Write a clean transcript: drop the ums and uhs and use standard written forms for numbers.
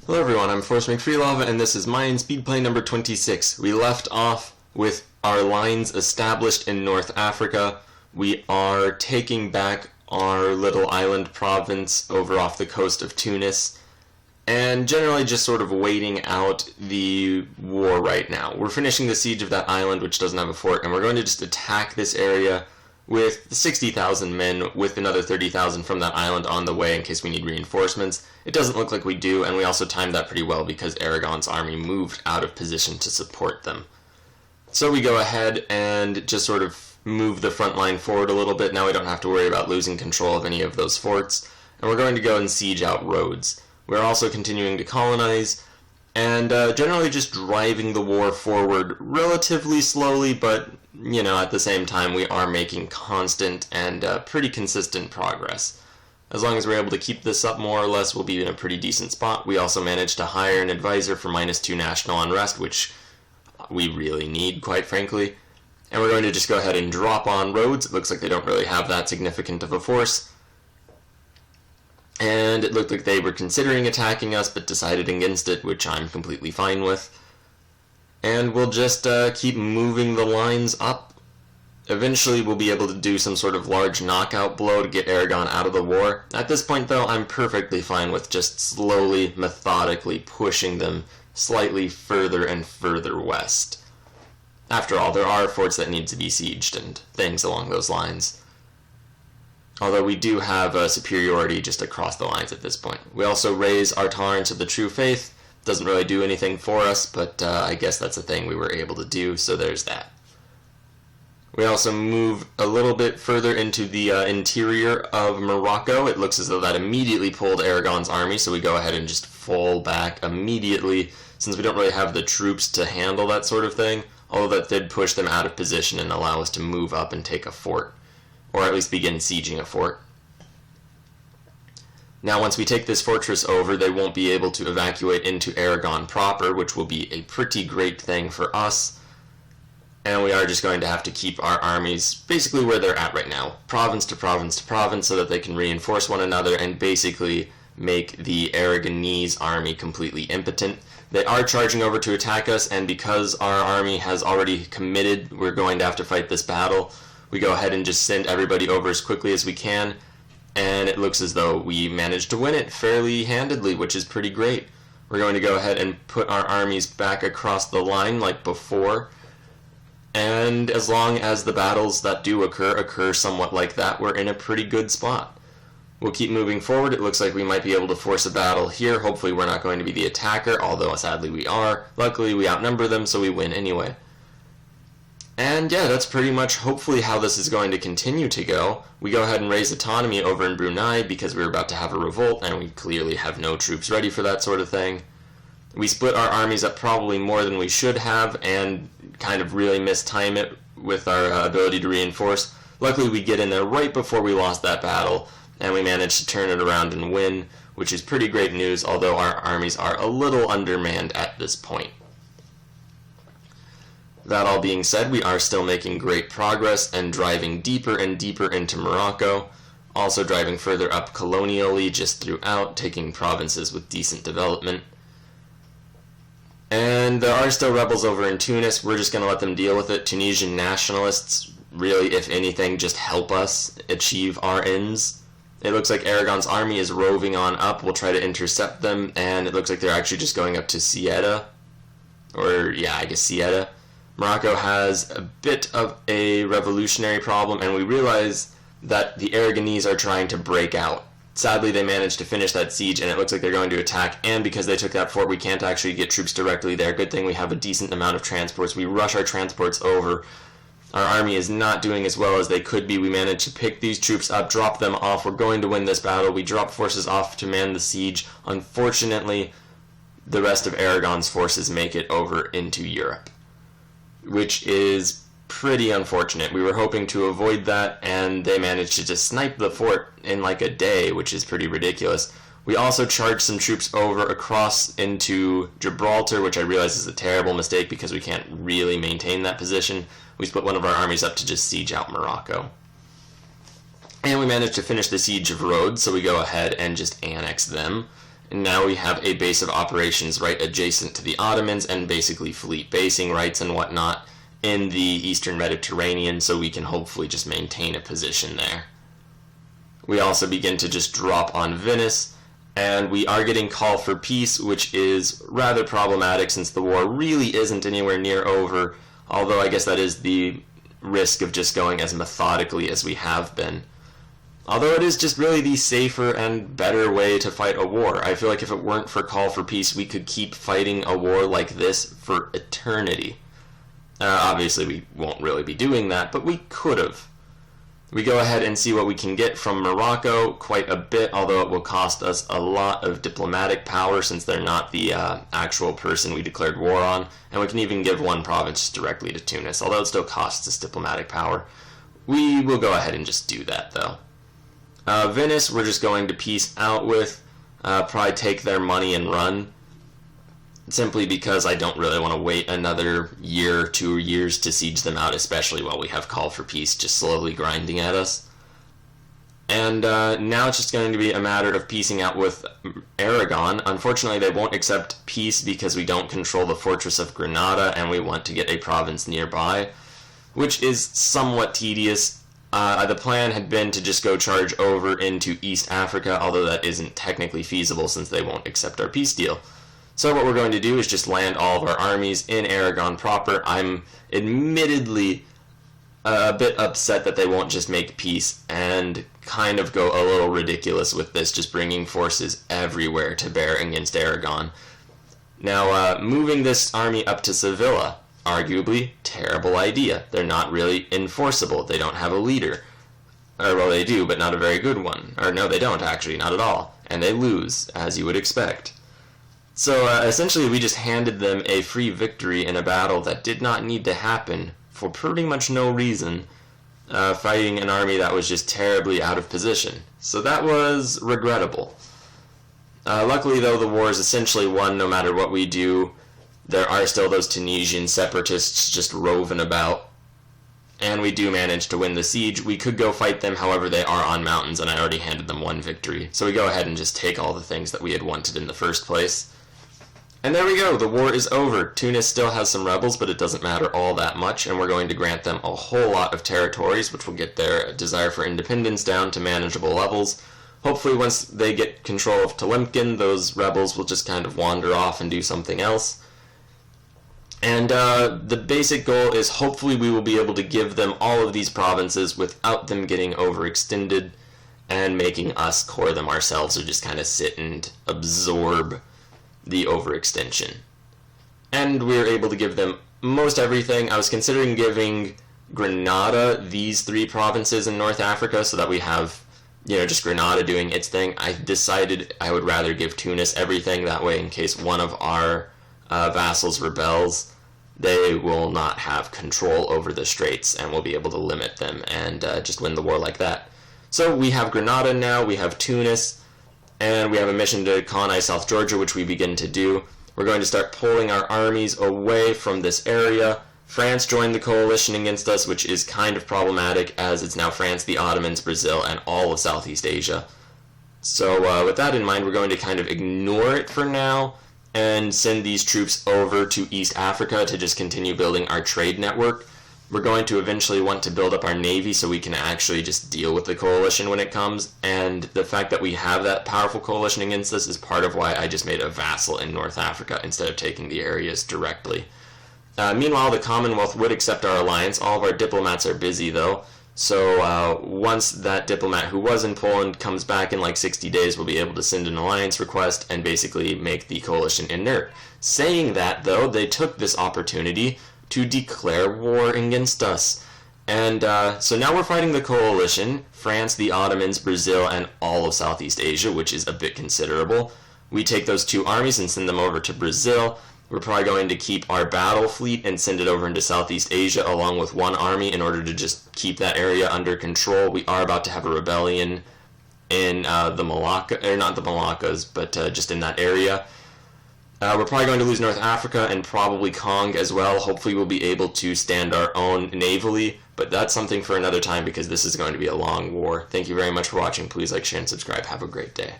Hello everyone, I'm Force McFreelove, and this is Mayan Speedplay number 26. We left off with our lines established in North Africa. We are taking back our little island province over off the coast of Tunis, and generally just sort of waiting out the war right now. We're finishing the siege of that island, which doesn't have a fort, and we're going to just attack this area with 60,000 men, with another 30,000 from that island on the way in case we need reinforcements. It doesn't look like we do, and we also timed that pretty well because Aragon's army moved out of position to support them. So we go ahead and just sort of move the front line forward a little bit. Now we don't have to worry about losing control of any of those forts, and we're going to go and siege out roads. We're also continuing to colonize, and generally just driving the war forward relatively slowly, but at the same time we are making constant and pretty consistent progress. As long as we're able to keep this up more or less, we'll be in a pretty decent spot. We also managed to hire an advisor for -2 national unrest, which we really need, quite frankly. And we're going to just go ahead and drop on roads. It looks like they don't really have that significant of a force. And it looked like they were considering attacking us, but decided against it, which I'm completely fine with. And we'll just keep moving the lines up. Eventually we'll be able to do some sort of large knockout blow to get Aragon out of the war. At this point, though, I'm perfectly fine with just slowly, methodically pushing them slightly further and further west. After all, there are forts that need to be sieged and things along those lines. Although we do have a superiority just across the lines at this point. We also raise our tolerance of the true faith. Doesn't really do anything for us, but I guess that's a thing we were able to do, so there's that. We also move a little bit further into the interior of Morocco. It looks as though that immediately pulled Aragon's army, so we go ahead and just fall back immediately, since we don't really have the troops to handle that sort of thing, although that did push them out of position and allow us to move up and take a fort, or at least begin sieging a fort. Now, once we take this fortress over, they won't be able to evacuate into Aragon proper, which will be a pretty great thing for us. And we are just going to have to keep our armies basically where they're at right now, province to province to province, so that they can reinforce one another and basically make the Aragonese army completely impotent. They are charging over to attack us, and because our army has already committed, we're going to have to fight this battle. We go ahead and just send everybody over as quickly as we can, and it looks as though we managed to win it fairly handedly, which is pretty great. We're going to go ahead and put our armies back across the line like before, and as long as the battles that do occur somewhat like that, we're in a pretty good spot. We'll keep moving forward. It looks like we might be able to force a battle here. Hopefully we're not going to be the attacker, although sadly we are. Luckily we outnumber them, so we win anyway. And yeah, that's pretty much hopefully how this is going to continue to go. We go ahead and raise autonomy over in Brunei because we're about to have a revolt, and we clearly have no troops ready for that sort of thing. We split our armies up probably more than we should have, and kind of really mistime it with our ability to reinforce. Luckily we get in there right before we lost that battle, and we managed to turn it around and win, which is pretty great news, although our armies are a little undermanned at this point. That all being said, we are still making great progress and driving deeper and deeper into Morocco, also driving further up colonially just throughout, taking provinces with decent development. And there are still rebels over in Tunis. We're just going to let them deal with it. Tunisian nationalists, really, if anything, just help us achieve our ends. It looks like Aragon's army is roving on up. We'll try to intercept them, and it looks like they're actually just going up to Ceuta. Or, yeah, I guess Ceuta. Morocco has a bit of a revolutionary problem, and we realize that the Aragonese are trying to break out. Sadly, they managed to finish that siege, and it looks like they're going to attack, and because they took that fort, we can't actually get troops directly there. Good thing we have a decent amount of transports. We rush our transports over. Our army is not doing as well as they could be. We managed to pick these troops up, drop them off. We're going to win this battle. We drop forces off to man the siege. Unfortunately, the rest of Aragon's forces make it over into Europe, which is pretty unfortunate. We were hoping to avoid that, and they managed to just snipe the fort in like a day, which is pretty ridiculous. We also charged some troops over across into Gibraltar, which I realize is a terrible mistake because we can't really maintain that position. We split one of our armies up to just siege out Morocco. And we managed to finish the siege of Rhodes, so we go ahead and just annex them and now we have a base of operations right adjacent to the Ottomans and basically fleet basing rights and whatnot in the Eastern Mediterranean, so we can hopefully just maintain a position there. We also begin to just drop on Venice, and we are getting call for peace, which is rather problematic since the war really isn't anywhere near over, although I guess that is the risk of just going as methodically as we have been. Although it is just really the safer and better way to fight a war. I feel like if it weren't for call for peace, we could keep fighting a war like this for eternity. Obviously, we won't really be doing that, but we could have. We go ahead and see what we can get from Morocco, quite a bit, although it will cost us a lot of diplomatic power since they're not the actual person we declared war on, and we can even give one province directly to Tunis, although it still costs us diplomatic power. We will go ahead and just do that, though. Venice, we're just going to peace out with, probably take their money and run, simply because I don't really want to wait another year or 2 years to siege them out, especially while we have call for peace just slowly grinding at us. And now it's just going to be a matter of peacing out with Aragon. Unfortunately, they won't accept peace because we don't control the fortress of Granada, and we want to get a province nearby, which is somewhat tedious. The plan had been to just go charge over into East Africa, although that isn't technically feasible since they won't accept our peace deal. So what we're going to do is just land all of our armies in Aragon proper. I'm admittedly a bit upset that they won't just make peace and kind of go a little ridiculous with this, just bringing forces everywhere to bear against Aragon. Now, moving this army up to Sevilla, arguably, terrible idea. They're not really enforceable. They don't have a leader. Or, well, they do, but not a very good one. Or, no, they don't, actually, not at all. And they lose, as you would expect. So, essentially, we just handed them a free victory in a battle that did not need to happen for pretty much no reason, fighting an army that was just terribly out of position. So that was regrettable. Luckily, though, the war is essentially won no matter what we do. There are still those Tunisian separatists just roving about, and we do manage to win the siege. We could go fight them, however, they are on mountains, and I already handed them one victory. So we go ahead and just take all the things that we had wanted in the first place. And there we go, the war is over. Tunis still has some rebels, but it doesn't matter all that much, and we're going to grant them a whole lot of territories, which will get their desire for independence down to manageable levels. Hopefully once they get control of Tlemcen, those rebels will just kind of wander off and do something else. And the basic goal is hopefully we will be able to give them all of these provinces without them getting overextended and making us core them ourselves, or just kind of sit and absorb the overextension. And we were able to give them most everything. I was considering giving Granada these 3 provinces in North Africa so that we have, just Granada doing its thing. I decided I would rather give Tunis everything, that way in case one of our vassals rebels, they will not have control over the straits and we'll be able to limit them and just win the war like that. So we have Granada now, we have Tunis, and we have a mission to colonize South Georgia, which we begin to do. We're going to start pulling our armies away from this area. France joined the coalition against us, which is kind of problematic, as it's now France, the Ottomans, Brazil, and all of Southeast Asia. So with that in mind, we're going to kind of ignore it for now and send these troops over to East Africa to just continue building our trade network. We're going to eventually want to build up our navy so we can actually just deal with the coalition when it comes, and the fact that we have that powerful coalition against us is part of why I just made a vassal in North Africa instead of taking the areas directly. Meanwhile, the Commonwealth would accept our alliance. All of our diplomats are busy, though, so once that diplomat who was in Poland comes back in like 60 days, we'll be able to send an alliance request and basically make the coalition inert. Saying that, though, they took this opportunity to declare war against us. And so now we're fighting the coalition, France, the Ottomans, Brazil, and all of Southeast Asia, which is a bit considerable. We take those 2 armies and send them over to Brazil. We're probably going to keep our battle fleet and send it over into Southeast Asia along with 1 army in order to just keep that area under control. We are about to have a rebellion in the Malacca, or not the Malaccas, but just in that area. We're probably going to lose North Africa and probably Kong as well. Hopefully we'll be able to stand our own navally, but that's something for another time because this is going to be a long war. Thank you very much for watching. Please like, share, and subscribe. Have a great day.